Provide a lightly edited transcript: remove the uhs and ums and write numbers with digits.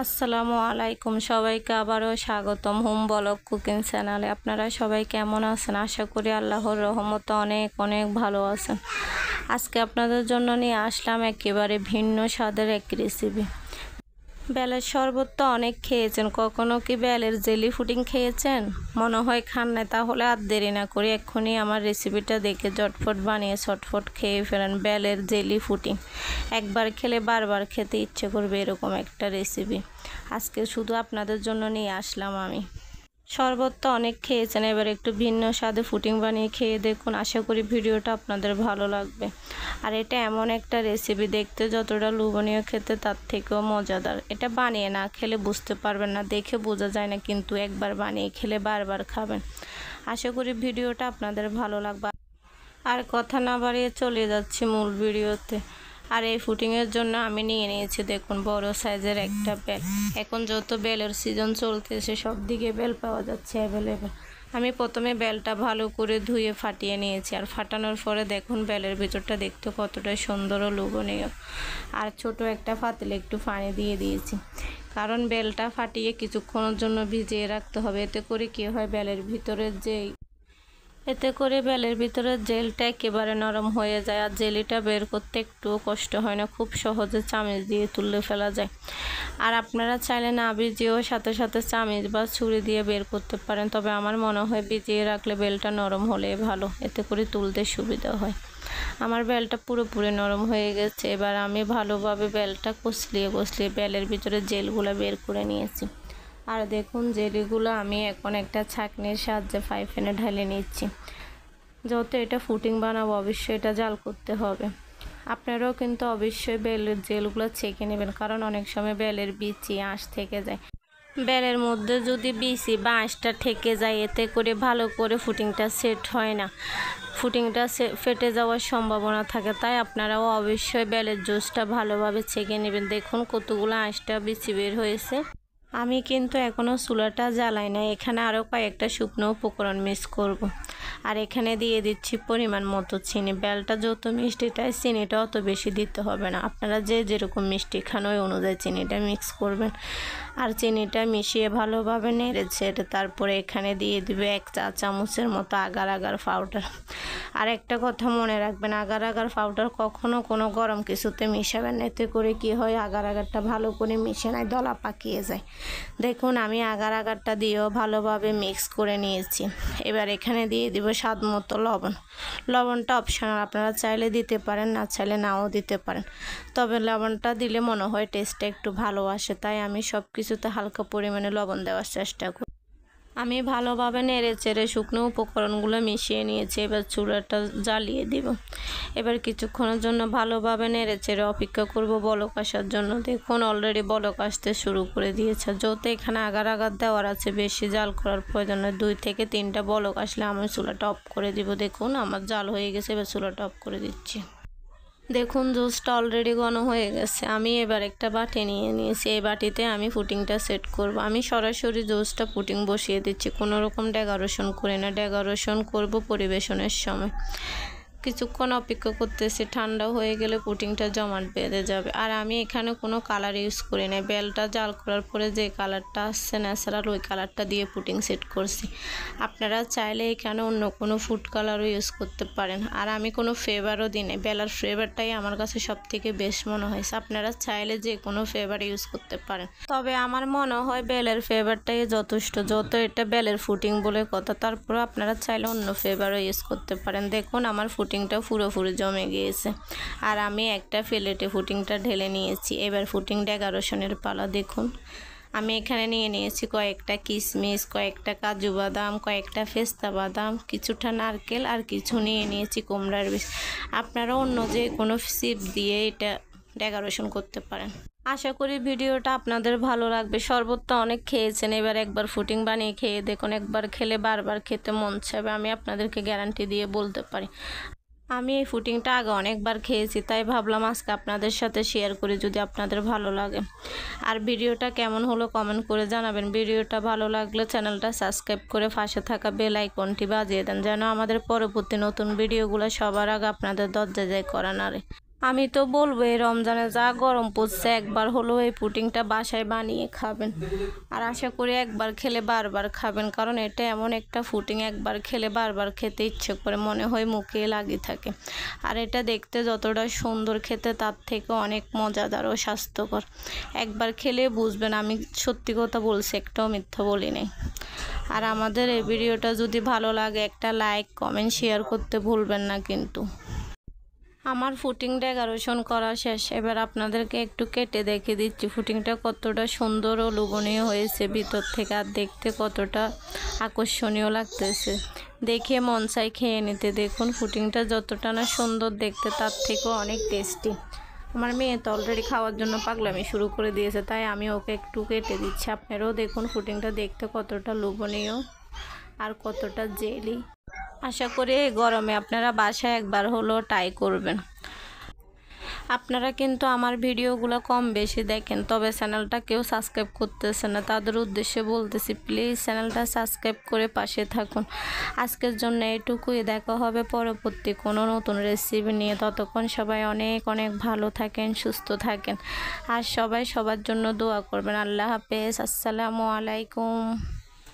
আসসালামু আলাইকুম, সবাইকে আবারও স্বাগতম হোম ব্লগ কুকিং চ্যানেলে। আপনারা সবাই কেমন আছেন? আশা করি আল্লাহর রহমতে অনেক অনেক ভালো আছেন। আজকে আপনাদের জন্য নিয়ে আসলাম একেবারে ভিন্ন স্বাদের এক রেসিপি। বেলের শরবত তো অনেক খেয়েছেন, কখনো কি বেলের জেলি পুডিং খেয়েছেন? মনে হয় খান না, তাহলে আর দেরি না করে এক্ষুনি আমার রেসিপিটা দেখে ঝটফট বানিয়ে চটফট খেয়ে ফেলেন বেলের জেলি পুডিং। একবার খেলে বারবার খেতে ইচ্ছে করবে এরকম একটা রেসিপি আজকে শুধু আপনাদের জন্য নিয়ে আসলাম আমি। শরবত তো অনেক খেয়েছেন, এবার একটু ভিন্ন স্বাদে পুডিং বানিয়ে খেয়ে দেখুন। আশা করি ভিডিওটা আপনাদের ভালো লাগবে। আর এটা এমন একটা রেসিপি, দেখতে যতটা লোভনীয় খেতে তার থেকেও মজাদার। এটা বানিয়ে না খেলে বুঝতে পারবেন না, দেখে বোঝা যায় না, কিন্তু একবার বানিয়ে খেলে বারবার খাবেন। আশা করি ভিডিওটা আপনাদের ভালো লাগবে। আর কথা না বাড়িয়ে চলে যাচ্ছি মূল ভিডিওতে। আর এই পুডিংয়ের জন্য আমি নিয়ে নিয়েছি দেখুন বড় সাইজের একটা বেল। এখন যত বেলের সিজন চলতেছে সব দিকে বেল পাওয়া যাচ্ছে অ্যাভেলেবেল। আমি প্রথমে বেলটা ভালো করে ধুয়ে ফাটিয়ে নিয়েছি। আর ফাটানোর পরে দেখুন বেলের ভিতরটা দেখতে কতটা সুন্দর ও লোভনীয়। আর ছোট একটা পাতিলে একটু পানি দিয়ে দিয়েছি, কারণ বেলটা ফাটিয়ে কিছুক্ষণের জন্য ভিজিয়ে রাখতে হবে। এতে করে কী হয়, বেলের ভিতরের জেলটা একেবারে নরম হয়ে যায়। আর জেলিটা বের করতে একটুও কষ্ট হয় না, খুব সহজে চামচ দিয়ে তুলে ফেলা যায়। আর আপনারা চাইলে না ভিজিয়েও সাথে সাথে চামচ বা ছুরি দিয়ে বের করতে পারেন, তবে আমার মনে হয় ভিজিয়ে রাখলে বেলটা নরম হলে ভালো, এতে করে তুলতে সুবিধা হয়। আমার বেলটা পুরোপুরি নরম হয়ে গেছে। এবার আমি ভালোভাবে বেলটা কষলিয়ে বেলের ভিতরে জেলগুলো বের করে নিয়েছি। আর দেখুন জেলিগুলো আমি এখন একটা ছাঁকনির সাহায্যে ফ্রাই প্যানে ঢেলে নিচ্ছি। যেহেতু এটা পুডিং বানাবো, অবশ্যই এটা জাল করতে হবে। আপনারাও কিন্তু অবশ্যই বেলের জেলগুলো ছেঁকে নেবেন, কারণ অনেক সময় বেলের বিচি আঁশ থেকে যায়। বেলের মধ্যে যদি বিচি বা আঁশটা থেকে যায়, এতে করে ভালো করে পুডিংটা সেট হয় না, পুডিংটা ফেটে যাওয়ার সম্ভাবনা থাকে। তাই আপনারাও অবশ্যই বেলের জুসটা ভালোভাবে ছেঁকে নেবেন। দেখুন কতগুলো আঁশটা বিচি বের হয়েছে। আমি কিন্তু এখনও চুলাটা জ্বালাই না, এখানে আরও কয়েকটা শুকনো উপকরণ মিক্স করব। আর এখানে দিয়ে দিচ্ছি পরিমাণ মতো চিনি। বেলটা যত মিষ্টি তাই চিনিটা অত বেশি দিতে হবে না, আপনারা যে যেরকম মিষ্টি খান ওই অনুযায়ী চিনিটা মিক্স করবেন। আর চিনিটা মিশিয়ে ভালোভাবে নেড়ে ছেড়ে তারপরে এখানে দিয়ে দিবে 1 চা চামচের মতো আগার আগার পাউডার। আর একটা কথা মনে রাখবেন, আগার আগার পাউডার কখনো কোনো গরম কিছুতে মিশাবেন, এতে করে কি হয়, আগার আগারটা ভালো করে মিশে নাই, দলা পাকিয়ে যায়। দেখুন আমি আগার আগারটা দিয়েও ভালোভাবে মিক্স করে নিয়েছি। এবার এখানে দিয়ে দিব স্বাদ মতো লবণ। লবণটা অপশনাল, আপনারা চাইলে দিতে পারেন, না চাইলে নাও দিতে পারেন, তবে লবণটা দিলে মনে হয় টেস্টটা একটু ভালো আসে, তাই আমি সব কিছুতে হালকা পরিমাণে লবণ দেওয়ার চেষ্টা করি। আমি ভালোভাবে নেড়ে চেড়ে শুকনো উপকরণগুলো মিশিয়ে নিয়েছি। এবার চুলাটা জ্বালিয়ে দিব। এবার কিছুক্ষণের জন্য ভালোভাবে নেড়ে চেড়ে অপেক্ষা করব বলক আসার জন্য। দেখুন অলরেডি বলক আসতে শুরু করে দিয়েছে। যত এখানে আগার আগার দেওয়ার আছে, বেশি জাল করার প্রয়োজন নয়। 2 থেকে 3টা বলক আসলে আমি চুলাটা অফ করে দিব। দেখুন আমার জাল হয়ে গেছে, এবার চুলাটা অফ করে দিচ্ছি। দেখুন জুসটা অলরেডি ঘন হয়ে গেছে। আমি এবার একটা বাটি নিয়ে নিয়েছি, এই বাটিতে আমি পুডিংটা সেট করব। আমি সরাসরি জুসটা পুডিং বসিয়ে দিচ্ছি, কোনো রকম ডেকোরেশন করি না। ডেকোরেশন করব পরিবেশনের সময়। কিছুক্ষণ অপেক্ষা করতেছি, ঠান্ডা হয়ে গেলে পুডিংটা জমাট বেঁধে যাবে। আর আমি এখানে কোনো কালার ইউজ করি না, বেলটা জাল করার পরে যে কালারটা আসছে ন্যাচারাল, ওই কালারটা দিয়ে পুডিং সেট করছি। আপনারা চাইলে এখানে অন্য কোনো ফুড কালারও ইউজ করতে পারেন। আর আমি কোনো ফ্লেভারও দিই না, বেলার ফ্লেভারটাই আমার কাছে সব থেকে বেস্ট মনে হয়েছে। আপনারা চাইলে যে কোনো ফ্লেভার ইউজ করতে পারেন, তবে আমার মনে হয় বেলের ফ্লেভারটাই যথেষ্ট। যত এটা বেলের পুডিং বলে কথা, তারপরে আপনারা চাইলে অন্য ফ্লেভারও ইউজ করতে পারেন। দেখুন আমার পুডিংটা পুরোপুরি জমে গিয়েছে। আর আমি একটা প্লেটে পুডিংটা ঢেলে নিয়েছি। এবার পুডিং ডেকোরেশনের পালা। দেখুন আমি এখানে নিয়ে নিয়েছি কয়েকটা কিশমিশ, কয়েকটা কাজু বাদাম, কয়েকটা পেস্তা বাদাম, কিছুটা নারকেল, আর কিছু নিয়ে নিয়েছি কুমড়ার বীজ। আপনারা অন্য যে কোনো চিপ দিয়ে এটা ডেকোরেশন করতে পারেন। আশা করি ভিডিওটা আপনাদের ভালো লাগবে। শরবতটা অনেক খেয়েছেন, এবার একবার পুডিং বানিয়ে খেয়ে দেখুন। একবার খেলে বারবার খেতে মন চাইবে, আমি আপনাদেরকে গ্যারান্টি দিয়ে বলতে পারি। আমি এই পুডিংটা আগে অনেকবার খেয়েছি, তাই ভাবলাম আজকে আপনাদের সাথে শেয়ার করি, যদি আপনাদের ভালো লাগে। আর ভিডিওটা কেমন হলো কমেন্ট করে জানাবেন। ভিডিওটা ভালো লাগলে চ্যানেলটা সাবস্ক্রাইব করে পাশে থাকা বেল আইকনটি বাজিয়ে দেন, যেন আমাদের পরবর্তী নতুন ভিডিওগুলো সবার আগে আপনাদের দরজায় করা নাড়ে। আমি তো বলবো এই রমজানে যা গরম পড়ছে একবার হলেও এই পুডিংটা বাসায় বানিয়ে খাবেন। আর আশা করি একবার খেলে বারবার খাবেন, কারণ এটা এমন একটা পুডিং একবার খেলে বারবার খেতে ইচ্ছে করে, মনে হয় মুখে লাগিয়ে থাকে। আর এটা দেখতে যতটা সুন্দর, খেতে তার থেকে অনেক মজাদার ও স্বাস্থ্যকর। একবার খেলে বুঝবেন আমি সত্যি কথা বলছি, একটাও মিথ্যা বলি নাই। আর আমাদের এই ভিডিওটা যদি ভালো লাগে একটা লাইক কমেন্ট শেয়ার করতে ভুলবেন না কিন্তু। আমার পুডিং ডেকোরেশন করা শেষ, এবার আপনাদেরকে একটু কেটে দেখে দিচ্ছি পুডিংটা কতটা সুন্দর ও লোভনীয় হয়েছে ভিতর থেকে, আর দেখতে কতটা আকর্ষণীয় লাগতেছে, দেখে মন চাই খেয়ে নিতে। দেখুন পুডিংটা যতটা না সুন্দর দেখতে তার থেকেও অনেক টেস্টি। আমার মেয়ে তো অলরেডি খাওয়ার জন্য পাগলামি শুরু করে দিয়েছে, তাই আমি ওকে একটু কেটে দিচ্ছি। আপনারাও দেখুন পুডিংটা দেখতে কতটা লোভনীয় আর কতটা জেলি। আশা করি এই গরমে আপনারা বাসায় একবার হলেও ট্রাই করবেন। আপনারা কিন্তু আমার ভিডিওগুলো কম বেশি দেখেন, তবে চ্যানেলটা কেউ সাবস্ক্রাইব করতেছে না, তাদের উদ্দেশ্যে বলতেছি প্লিজ চ্যানেলটা সাবস্ক্রাইব করে পাশে থাকুন। আজকের জন্য এটুকুই, দেখা হবে পরবর্তী কোনো নতুন রেসিপি নিয়ে। ততক্ষণ সবাই অনেক অনেক ভালো থাকেন, সুস্থ থাকেন, আর সবাই সবার জন্য দোয়া করবেন। আল্লাহ হাফেজ, আসসালামু আলাইকুম।